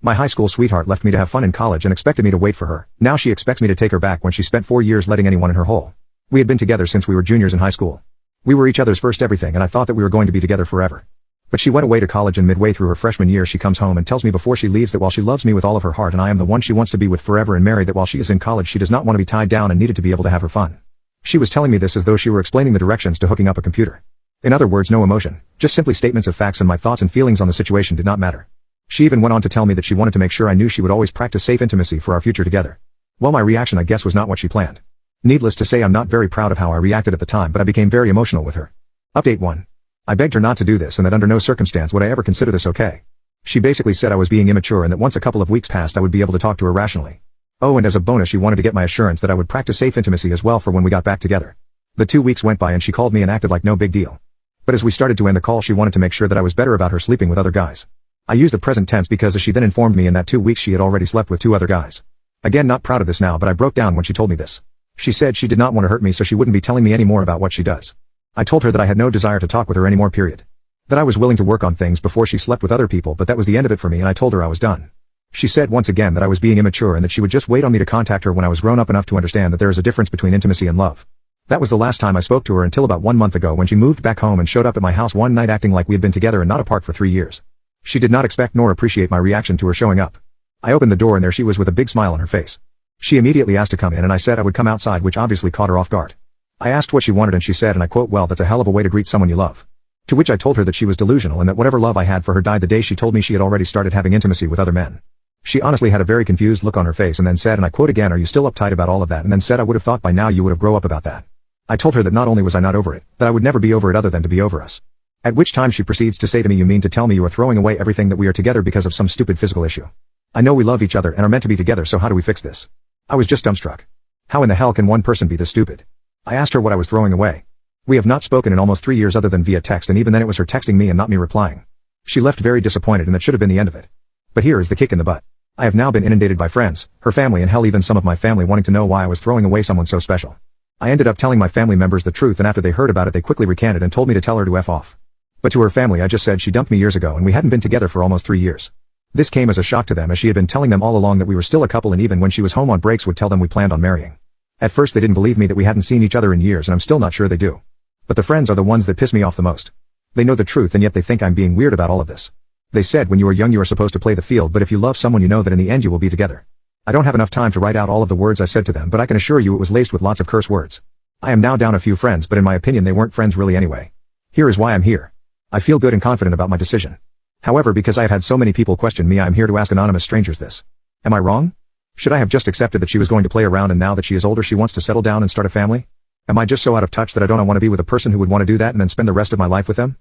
My high school sweetheart left me to have fun in college and expected me to wait for her. Now she expects me to take her back when she spent 4 years letting anyone in her hole. We had been together since we were juniors in high school. We were each other's first everything and I thought that we were going to be together forever. But she went away to college and midway through her freshman year she comes home and tells me before she leaves that while she loves me with all of her heart and I am the one she wants to be with forever and marry, that while she is in college she does not want to be tied down and needed to be able to have her fun. She was telling me this as though she were explaining the directions to hooking up a computer. In other words, no emotion, just simply statements of facts, and my thoughts and feelings on the situation did not matter. She even went on to tell me that she wanted to make sure I knew she would always practice safe intimacy for our future together. Well, my reaction I guess was not what she planned. Needless to say, I'm not very proud of how I reacted at the time, but I became very emotional with her. Update 1. I begged her not to do this and that under no circumstance would I ever consider this okay. She basically said I was being immature and that once a couple of weeks passed I would be able to talk to her rationally. Oh, and as a bonus she wanted to get my assurance that I would practice safe intimacy as well for when we got back together. The 2 weeks went by and she called me and acted like no big deal. But as we started to end the call she wanted to make sure that I was better about her sleeping with other guys. I used the present tense because as she then informed me in that 2 weeks she had already slept with 2 other guys. Again, not proud of this now, but I broke down when she told me this. She said she did not want to hurt me so she wouldn't be telling me any more about what she does. I told her that I had no desire to talk with her anymore, period. That I was willing to work on things before she slept with other people, but that was the end of it for me, and I told her I was done. She said once again that I was being immature and that she would just wait on me to contact her when I was grown up enough to understand that there is a difference between intimacy and love. That was the last time I spoke to her until about 1 month ago when she moved back home and showed up at my house one night acting like we had been together and not apart for 3 years. She did not expect nor appreciate my reaction to her showing up. I opened the door and there she was with a big smile on her face. She immediately asked to come in and I said I would come outside, which obviously caught her off guard. I asked what she wanted and she said, and I quote, "Well, that's a hell of a way to greet someone you love." To which I told her that she was delusional and that whatever love I had for her died the day she told me she had already started having intimacy with other men. She honestly had a very confused look on her face and then said, and I quote again, "Are you still uptight about all of that?" and then said, "I would have thought by now you would have grown up about that." I told her that not only was I not over it, that I would never be over it other than to be over us. At which time she proceeds to say to me, "You mean to tell me you are throwing away everything that we are together because of some stupid physical issue? I know we love each other and are meant to be together, so how do we fix this?" I was just dumbstruck. How in the hell can one person be this stupid? I asked her what I was throwing away. We have not spoken in almost 3 years other than via text, and even then it was her texting me and not me replying. She left very disappointed and that should have been the end of it. But here is the kick in the butt. I have now been inundated by friends, her family, and hell even some of my family wanting to know why I was throwing away someone so special. I ended up telling my family members the truth, and after they heard about it they quickly recanted and told me to tell her to F off. But to her family I just said she dumped me years ago and we hadn't been together for almost 3 years. This came as a shock to them, as she had been telling them all along that we were still a couple, and even when she was home on breaks would tell them we planned on marrying. At first they didn't believe me that we hadn't seen each other in years, and I'm still not sure they do. But the friends are the ones that piss me off the most. They know the truth and yet they think I'm being weird about all of this. They said when you are young you are supposed to play the field, but if you love someone you know that in the end you will be together. I don't have enough time to write out all of the words I said to them, but I can assure you it was laced with lots of curse words. I am now down a few friends, but in my opinion they weren't friends really anyway. Here is why I'm here. I feel good and confident about my decision. However, because I have had so many people question me, I am here to ask anonymous strangers this. Am I wrong? Should I have just accepted that she was going to play around and now that she is older she wants to settle down and start a family? Am I just so out of touch that I don't want to be with a person who would want to do that and then spend the rest of my life with them?